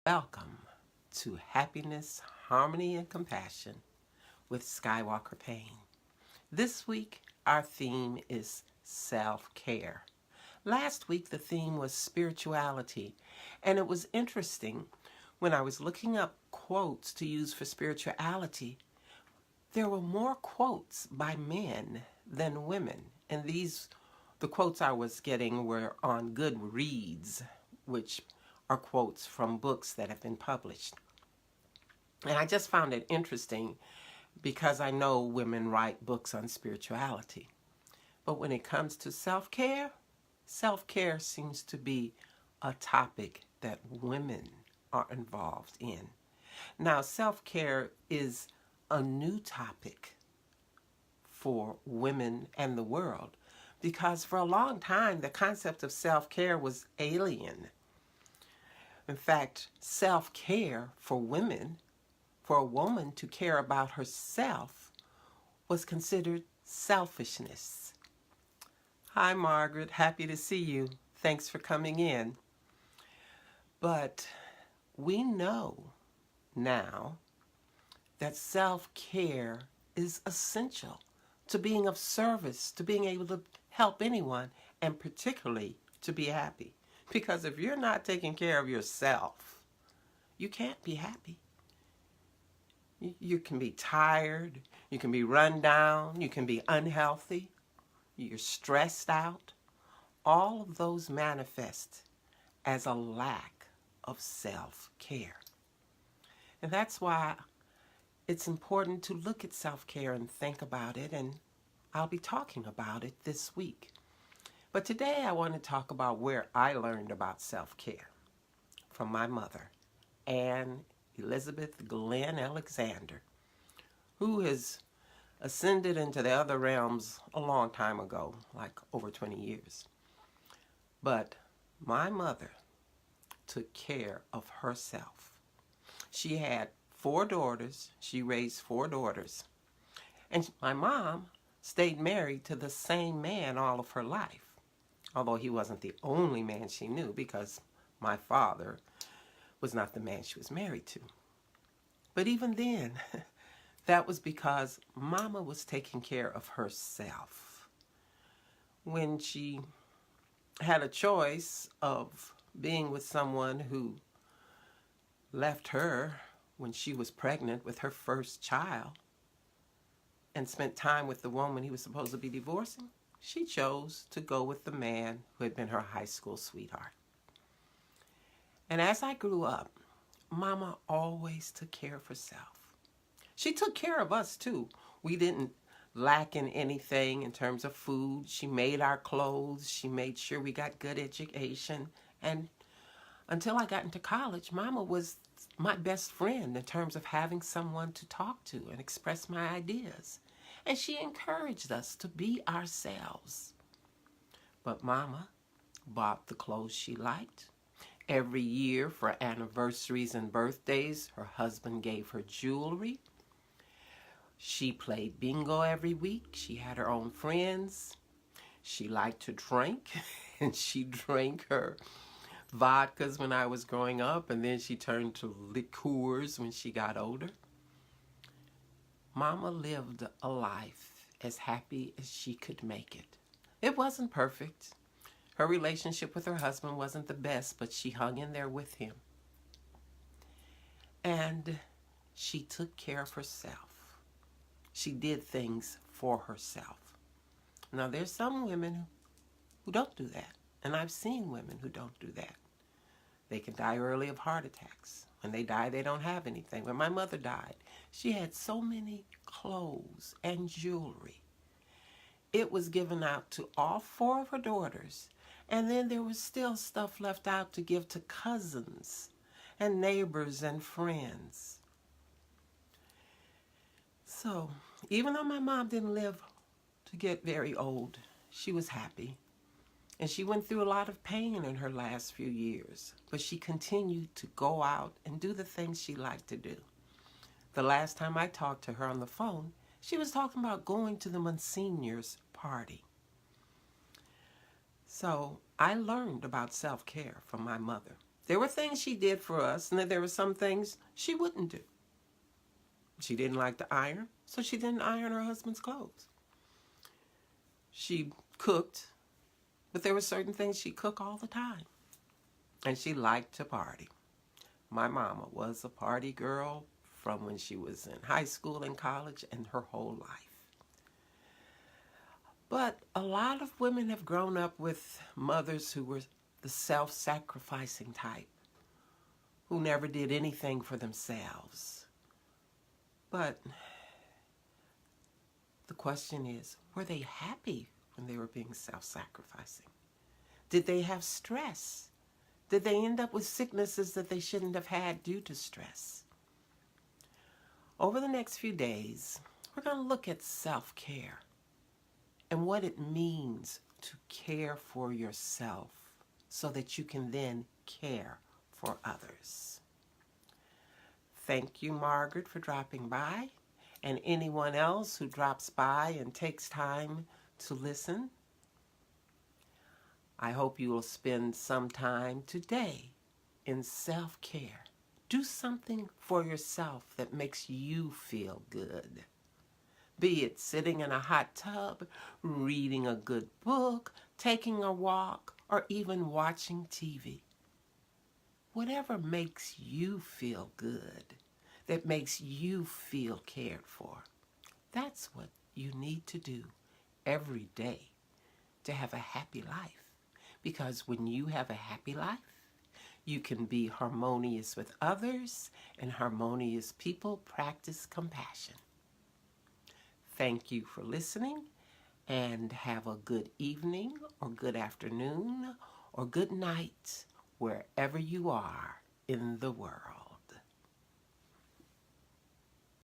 Welcome to Happiness, Harmony, and Compassion with Skywalker Payne. This week, our theme is self-care. Last week, the theme was spirituality, and it was interesting when I was looking up quotes to use for spirituality, there were more quotes by men than women, and the quotes I was getting were on Goodreads, which are quotes from books that have been published. And I just found it interesting because I know women write books on spirituality. But when it comes to self-care seems to be a topic that women are involved in. Now, self-care is a new topic for women and the world because for a long time the concept of self-care was alien. In fact, self-care for women, for a woman to care about herself, was considered selfishness. Hi, Margaret. Happy to see you. Thanks for coming in. But we know now that self-care is essential to being of service, to being able to help anyone, and particularly to be happy. Because if you're not taking care of yourself, you can't be happy. You can be tired, you can be run down, you can be unhealthy, you're stressed out. All of those manifest as a lack of self-care. And that's why it's important to look at self-care and think about it, and I'll be talking about it this week. But today I want to talk about where I learned about self-care from my mother, Anne Elizabeth Glenn Alexander, who has ascended into the other realms a long time ago, like over 20 years. But my mother took care of herself. She had 4 daughters. She raised 4 daughters. And my mom stayed married to the same man all of her life. Although he wasn't the only man she knew, because my father was not the man she was married to. But even then, that was because Mama was taking care of herself. When she had a choice of being with someone who left her when she was pregnant with her first child and spent time with the woman he was supposed to be divorcing, she chose to go with the man who had been her high school sweetheart. And as I grew up, Mama always took care of herself. She took care of us too. We didn't lack in anything in terms of food. She made our clothes. She made sure we got good education. And until I got into college, Mama was my best friend in terms of having someone to talk to and express my ideas. And she encouraged us to be ourselves. But Mama bought the clothes she liked. Every year for anniversaries and birthdays, her husband gave her jewelry. She played bingo every week. She had her own friends. She liked to drink, and she drank her vodkas when I was growing up, and then she turned to liqueurs when she got older. Mama lived a life as happy as she could make it. It wasn't perfect. Her relationship with her husband wasn't the best, but she hung in there with him. And she took care of herself. She did things for herself. Now, there's some women who don't do that, and I've seen women who don't do that. They can die early of heart attacks. When they die, they don't have anything. When my mother died, she had so many clothes and jewelry. It was given out to all 4 of her daughters, and then there was still stuff left out to give to cousins and neighbors and friends. So, even though my mom didn't live to get very old, she was happy. And she went through a lot of pain in her last few years, but she continued to go out and do the things she liked to do. The last time I talked to her on the phone, she was talking about going to the Monsignor's party. So I learned about self-care from my mother. There were things she did for us, and then there were some things she wouldn't do. She didn't like to iron, so she didn't iron her husband's clothes. She cooked, but there were certain things she cooked all the time. And she liked to party. My mama was a party girl from when she was in high school and college and her whole life. But a lot of women have grown up with mothers who were the self-sacrificing type, who never did anything for themselves. But the question is, were they happy when they were being self-sacrificing? Did they have stress? Did they end up with sicknesses that they shouldn't have had due to stress? Over the next few days, we're going to look at self-care and what it means to care for yourself so that you can then care for others. Thank you, Margaret, for dropping by, and anyone else who drops by and takes time to listen. I hope you will spend some time today in self-care. Do something for yourself that makes you feel good. Be it sitting in a hot tub, reading a good book, taking a walk, or even watching TV. Whatever makes you feel good, that makes you feel cared for, that's what you need to do every day to have a happy life. Because when you have a happy life, you can be harmonious with others, and harmonious people practice compassion. Thank you for listening, and have a good evening, or good afternoon, or good night, wherever you are in the world.